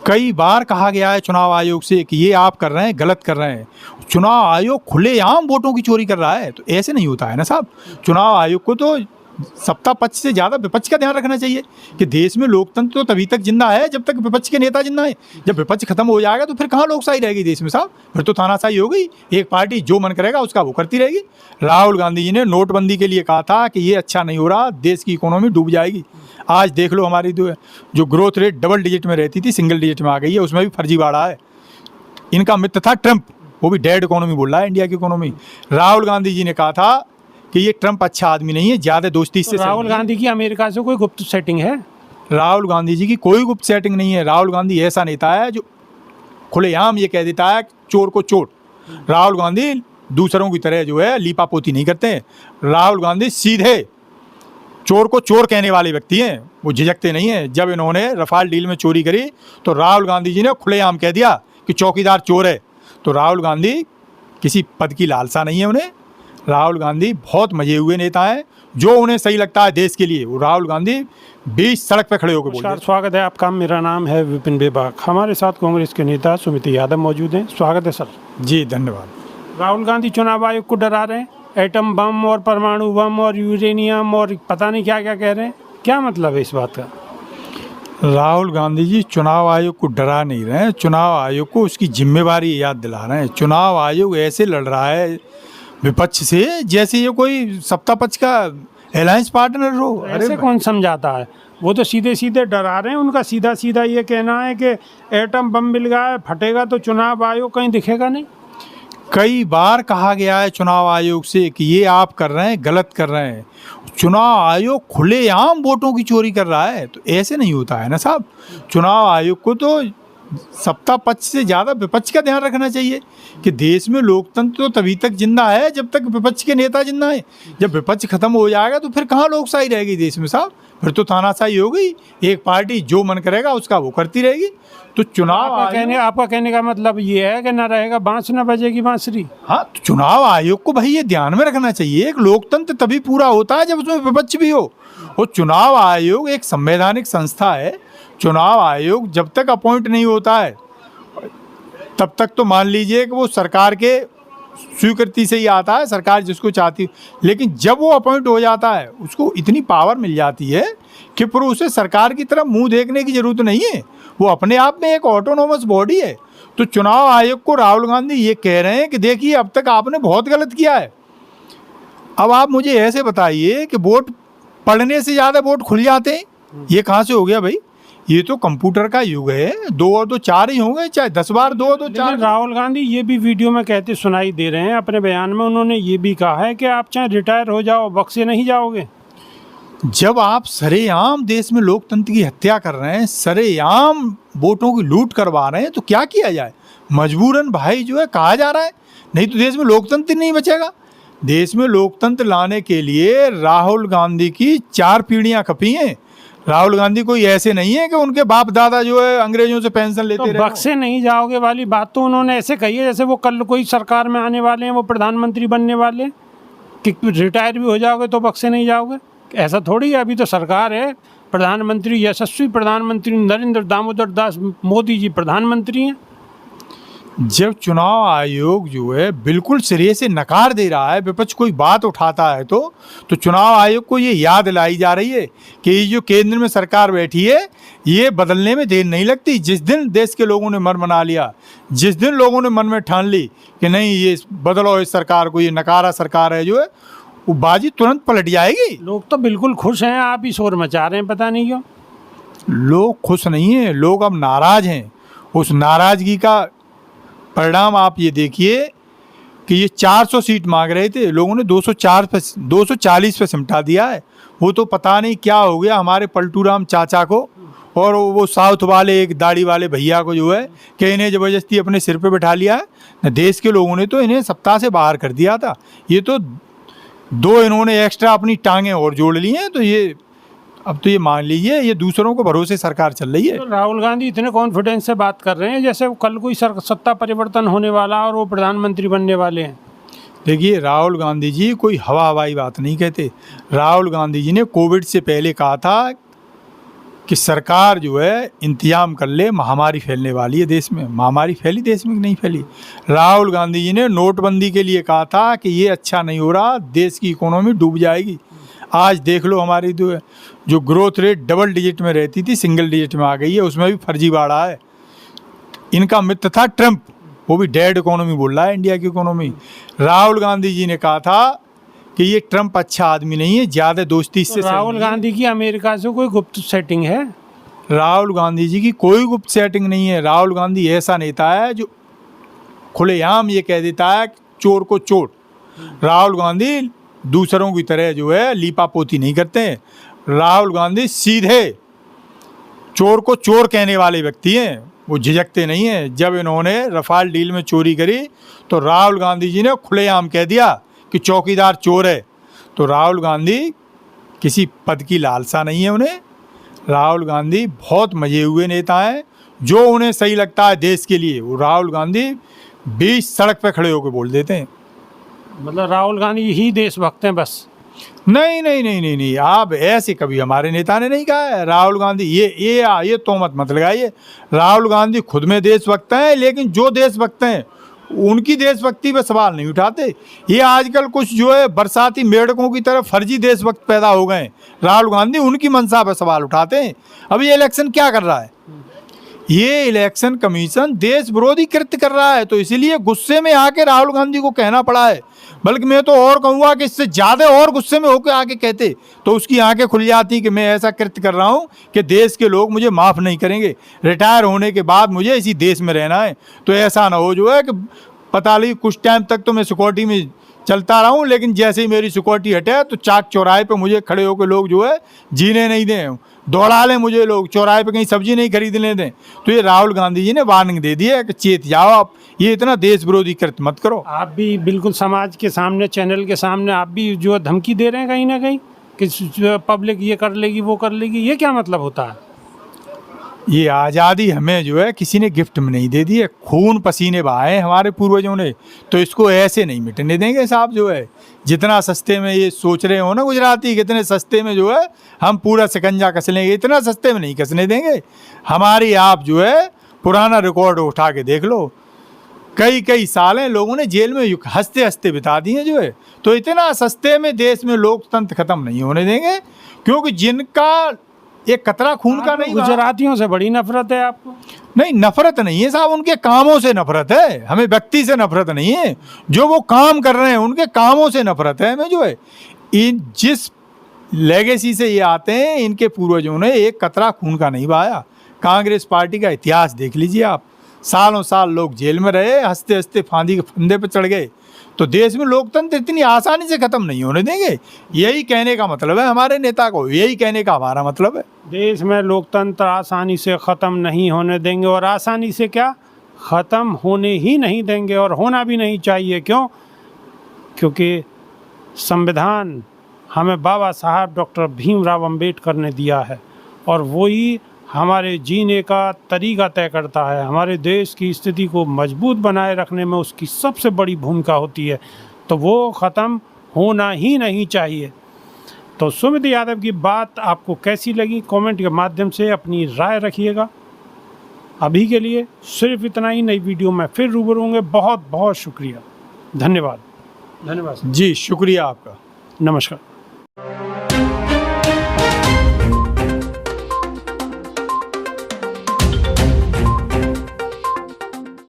कई बार कहा गया है चुनाव आयोग से कि ये आप कर रहे हैं, गलत कर रहे हैं। चुनाव आयोग खुलेआम वोटों की चोरी कर रहा है, तो ऐसे नहीं होता है ना साहब। चुनाव आयोग को तो सत्ता पक्ष से ज़्यादा विपक्ष का ध्यान रखना चाहिए कि देश में लोकतंत्र तो तभी तक जिंदा है जब तक विपक्ष के नेता जिंदा है। जब विपक्ष खत्म हो जाएगा तो फिर कहाँ लोकशाही रहेगी देश में साहब, फिर तो तानाशाही हो गई। एक पार्टी जो मन करेगा उसका वो करती रहेगी। राहुल गांधी जी ने नोटबंदी के लिए कहा था कि ये अच्छा नहीं हो रहा, देश की इकोनॉमी डूब जाएगी। आज देख लो हमारी जो ग्रोथ रेट डबल डिजिट में रहती थी सिंगल डिजिट में आ गई है, उसमें भी फर्जीवाड़ा है। इनका मित्र था ट्रंप, वो भी डेड इकोनॉमी बोल रहा है इंडिया की इकोनॉमी। राहुल गांधी जी ने कहा था कि ये ट्रंप अच्छा आदमी नहीं है, ज़्यादा दोस्ती से। राहुल गांधी की अमेरिका से कोई गुप्त सेटिंग है? राहुल गांधी जी की कोई गुप्त सेटिंग नहीं है। राहुल गांधी ऐसा नेता है जो खुलेआम ये कह देता है चोर को चोर। राहुल गांधी दूसरों की तरह जो है लीपापोती नहीं करते हैं। राहुल गांधी सीधे चोर को चोर कहने वाले व्यक्ति हैं, वो झिझकते नहीं हैं। जब इन्होंने रफाल डील में चोरी करी तो राहुल गांधी जी ने खुलेआम कह दिया कि चौकीदार चोर है। तो राहुल गांधी किसी पद की लालसा नहीं है उन्हें। राहुल गांधी बहुत मजे हुए नेता हैं, जो उन्हें सही लगता है देश के लिए वो राहुल गांधी बीच सड़क पे खड़े होकर बोलते हैं। स्वागत है आपका, मेरा नाम है विपिन बेबाक। हमारे साथ कांग्रेस के नेता सुमित यादव मौजूद हैं। स्वागत है सर। जी धन्यवाद। राहुल गांधी चुनाव आयोग को डरा रहे हैं, एटम बम और परमाणु बम और यूरेनियम और पता नहीं क्या क्या कह रहे हैं, क्या मतलब है इस बात का? राहुल गांधी जी चुनाव आयोग को डरा नहीं रहे हैं, चुनाव आयोग को उसकी जिम्मेवारी याद दिला रहे हैं। चुनाव आयोग ऐसे लड़ रहा है विपक्ष से जैसे ये कोई सत्ता पक्ष का अलायंस पार्टनर हो। ऐसे कौन समझाता है? वो तो सीधे सीधे डरा रहे हैं। उनका सीधा सीधा ये कहना है कि एटम बम मिल गया है, फटेगा तो चुनाव आयोग कहीं दिखेगा नहीं। कई बार कहा गया है चुनाव आयोग से कि ये आप कर रहे हैं, गलत कर रहे हैं। चुनाव आयोग खुलेआम वोटों की चोरी कर रहा है, तो ऐसे नहीं होता है ना साहब। चुनाव आयोग को तो सत्ता पक्ष से ज़्यादा विपक्ष का ध्यान रखना चाहिए कि देश में लोकतंत्र तो तभी तक जिंदा है जब तक विपक्ष के नेता जिंदा है। जब विपक्ष खत्म हो जाएगा तो फिर कहाँ लोकशाही रहेगी देश में साहब, फिर तो तानाशाही हो गई। एक पार्टी जो मन करेगा उसका वो करती रहेगी। तो चुनाव आपका कहने का मतलब ये है कि ना रहेगा बांस ना बजेगी बांसुरी। हाँ, तो चुनाव आयोग को भाई ये ध्यान में रखना चाहिए। एक लोकतंत्र तभी पूरा होता है जब उसमें विपक्ष भी हो। और चुनाव आयोग एक संवैधानिक संस्था है। चुनाव आयोग जब तक अपॉइंट नहीं होता है तब तक तो मान लीजिए कि वो सरकार के स्वीकृति से ही आता है, सरकार जिसको चाहती है। लेकिन जब वो अपॉइंट हो जाता है उसको इतनी पावर मिल जाती है कि फिर उसे सरकार की तरफ मुंह देखने की जरूरत नहीं है। वो अपने आप में एक ऑटोनोमस बॉडी है। तो चुनाव आयोग को राहुल गांधी ये कह रहे हैं कि देखिए अब तक आपने बहुत गलत किया है। अब आप मुझे ऐसे बताइए कि वोट पढ़ने से ज़्यादा वोट खुल जाते हैं, ये कहाँ से हो गया भाई? ये तो कंप्यूटर का युग है, 2 और 2 4 ही होंगे, चाहे 10 बार 2 और 2 4। राहुल गांधी ये भी वीडियो में कहते सुनाई दे रहे हैं, अपने बयान में उन्होंने ये भी कहा है कि आप चाहे रिटायर हो जाओ बक्से नहीं जाओगे। जब आप सरेआम देश में लोकतंत्र की हत्या कर रहे हैं, सरेआम वोटों की लूट करवा रहे हैं, तो क्या किया जाए? मजबूरन भाई जो है कहा जा रहा है, नहीं तो देश में लोकतंत्र नहीं बचेगा। देश में लोकतंत्र लाने के लिए राहुल गांधी की 4 पीढ़ियां खपी हैं। राहुल गांधी कोई ऐसे नहीं है कि उनके बाप दादा जो है अंग्रेजों से पेंशन लेते रहे। बक्से नहीं जाओगे वाली बात तो उन्होंने ऐसे कही है जैसे वो कल कोई सरकार में आने वाले हैं, वो प्रधानमंत्री बनने वाले हैं कि रिटायर भी हो जाओगे तो बक्से नहीं जाओगे। ऐसा थोड़ी है, अभी तो सरकार है। प्रधानमंत्री यशस्वी प्रधानमंत्री नरेंद्र दामोदर दास मोदी जी प्रधानमंत्री हैं। जब चुनाव आयोग जो है बिल्कुल सिरे से नकार दे रहा है, विपक्ष कोई बात उठाता है तो चुनाव आयोग को ये याद दिलाई जा रही है कि ये जो केंद्र में सरकार बैठी है ये बदलने में देर नहीं लगती। जिस दिन देश के लोगों ने मन बना लिया, जिस दिन लोगों ने मन में ठान ली कि नहीं ये बदलो इस सरकार को, ये नकारा सरकार है जो है, वो बाजी तुरंत पलट जाएगी। लोग तो बिल्कुल खुश हैं, आप ही शोर मचा रहे हैं, पता नहीं क्यों। लोग खुश नहीं हैं, लोग अब नाराज हैं। उस नाराजगी का परिणाम आप ये देखिए कि ये 400 सीट मांग रहे थे, लोगों ने 240 पे सिमटा दिया है। वो तो पता नहीं क्या हो गया हमारे पलटू राम चाचा को और वो साउथ वाले एक दाढ़ी वाले भैया को जो है कि इन्हें ज़बरदस्ती अपने सिर पे बैठा लिया है। देश के लोगों ने तो इन्हें सत्ता से बाहर कर दिया था। ये तो 2 इन्होंने एक्स्ट्रा अपनी टांगें और जोड़ ली हैं। तो ये अब तो ये मान लीजिए ये दूसरों को भरोसे सरकार चल रही है। तो राहुल गांधी इतने कॉन्फिडेंस से बात कर रहे हैं जैसे वो कल कोई सत्ता परिवर्तन होने वाला और वो प्रधानमंत्री बनने वाले हैं। देखिए राहुल गांधी जी कोई हवाई बात नहीं कहते। राहुल गांधी जी ने कोविड से पहले कहा था कि सरकार जो है इंतजाम कर ले, महामारी फैलने वाली है देश में। महामारी फैली देश में कि नहीं फैली? राहुल गांधी जी ने नोटबंदी के लिए कहा था कि ये अच्छा नहीं हो रहा, देश की इकोनॉमी डूब जाएगी। आज देख लो हमारी जो ग्रोथ रेट डबल डिजिट में रहती थी, सिंगल डिजिट में आ गई है, उसमें भी फर्जीवाड़ा है। इनका मित्र था ट्रंप, वो भी डेड इकोनॉमी बोल रहा है इंडिया की इकोनॉमी। राहुल गांधी जी ने कहा था कि ये ट्रंप अच्छा आदमी नहीं है, ज़्यादा दोस्ती इससे तो राहुल गांधी की अमेरिका से कोई गुप्त सेटिंग है? राहुल गांधी जी की कोई गुप्त सेटिंग नहीं है। राहुल गांधी ऐसा नेता है जो खुलेआम ये कह देता है कि चोर को चोर। राहुल गांधी दूसरों की तरह जो है लीपापोती नहीं करते हैं। राहुल गांधी सीधे चोर को चोर कहने वाले व्यक्ति हैं, वो झिझकते नहीं हैं। जब इन्होंने रफाल डील में चोरी करी तो राहुल गांधी जी ने खुलेआम कह दिया कि चौकीदार चोर है। तो राहुल गांधी किसी पद की लालसा नहीं है उन्हें। राहुल गांधी बहुत मजे हुए नेता हैं, जो उन्हें सही लगता है देश के लिए वो राहुल गांधी 20 सड़क पे खड़े होकर बोल देते हैं। मतलब राहुल गांधी ही देशभक्त हैं बस? नहीं नहीं नहीं नहीं नहीं, आप ऐसे कभी हमारे नेता ने नहीं कहा है। राहुल गांधी ये तोहमत मत लगाइए। राहुल गांधी खुद में देशभक्त हैं, लेकिन जो देशभक्त हैं उनकी देशभक्ति पे सवाल नहीं उठाते। ये आजकल कुछ जो है बरसाती मेढकों की तरह फर्जी देशभक्त पैदा हो गए। राहुल गांधी उनकी मंशा पे सवाल उठाते हैं। अब ये इलेक्शन क्या कर रहा है? ये इलेक्शन कमीशन देश विरोधी कृत्य कर रहा है, तो इसीलिए गुस्से में आके राहुल गांधी को कहना पड़ा है। बल्कि मैं तो और कहूँगा कि इससे ज़्यादा और गुस्से में होकर आके कहते तो उसकी आंखें खुल जाती कि मैं ऐसा कृत्य कर रहा हूँ कि देश के लोग मुझे माफ़ नहीं करेंगे। रिटायर होने के बाद मुझे इसी देश में रहना है। तो ऐसा ना हो जो है कि पता नहीं कुछ टाइम तक तो मैं सिक्योरिटी में चलता रहा हूँ, लेकिन जैसे ही मेरी सिक्योरिटी हटे तो चाक चौराहे पे मुझे खड़े होकर लोग जो है जीने नहीं दें, दौड़ा लें मुझे लोग, चौराहे पे कहीं सब्जी नहीं खरीदने दें। तो ये राहुल गांधी जी ने वार्निंग दे दी है कि चेत जाओ आप, ये इतना देश विरोधी कृत्य मत करो। आप भी बिल्कुल समाज के सामने, चैनल के सामने आप भी जो धमकी दे रहे हैं कहीं ना कहीं कि पब्लिक ये कर लेगी वो कर लेगी, ये क्या मतलब होता है? ये आज़ादी हमें जो है किसी ने गिफ्ट में नहीं दे दी है, खून पसीने बहाए हमारे पूर्वजों ने, तो इसको ऐसे नहीं मिटने देंगे साहब। जो है जितना सस्ते में ये सोच रहे हो ना गुजराती, कितने सस्ते में जो है हम पूरा शिकंजा कस लेंगे, इतना सस्ते में नहीं कसने देंगे। हमारी आप जो है पुराना रिकॉर्ड उठा के देख लो, कई सालें लोगों ने जेल में हंसते हंसते बिता दिए जो है। तो इतना सस्ते में देश में लोकतंत्र खत्म नहीं होने देंगे, क्योंकि जिनका एक कतरा खून का नहीं। गुजरातियों से बड़ी नफरत है आपको? नहीं, नफरत नहीं है साहब, उनके कामों से नफरत है। हमें व्यक्ति से नफरत नहीं है, जो वो काम कर रहे हैं उनके कामों से नफरत है हमें। जो है इन जिस लेगेसी से ये आते हैं, इनके पूर्वजों ने एक कतरा खून का नहीं बहाया। कांग्रेस पार्टी का इतिहास देख लीजिए आप, सालों साल लोग जेल में रहे, हंसते हंसते फांदी के फंदे पर चढ़ गए। तो देश में लोकतंत्र इतनी आसानी से खत्म नहीं होने देंगे, यही कहने का मतलब है हमारे नेता को, यही कहने का हमारा मतलब है। देश में लोकतंत्र आसानी से ख़त्म नहीं होने देंगे, और आसानी से क्या, ख़त्म होने ही नहीं देंगे, और होना भी नहीं चाहिए। क्यों? क्योंकि संविधान हमें बाबा साहब डॉक्टर भीमराव अंबेडकर ने दिया है, और वही हमारे जीने का तरीका तय करता है। हमारे देश की स्थिति को मजबूत बनाए रखने में उसकी सबसे बड़ी भूमिका होती है, तो वो ख़त्म होना ही नहीं चाहिए। तो सुमित यादव की बात आपको कैसी लगी, कमेंट के माध्यम से अपनी राय रखिएगा। अभी के लिए सिर्फ इतना ही, नई वीडियो में फिर रूबरू होंगे। बहुत बहुत शुक्रिया, धन्यवाद। जी शुक्रिया आपका, नमस्कार।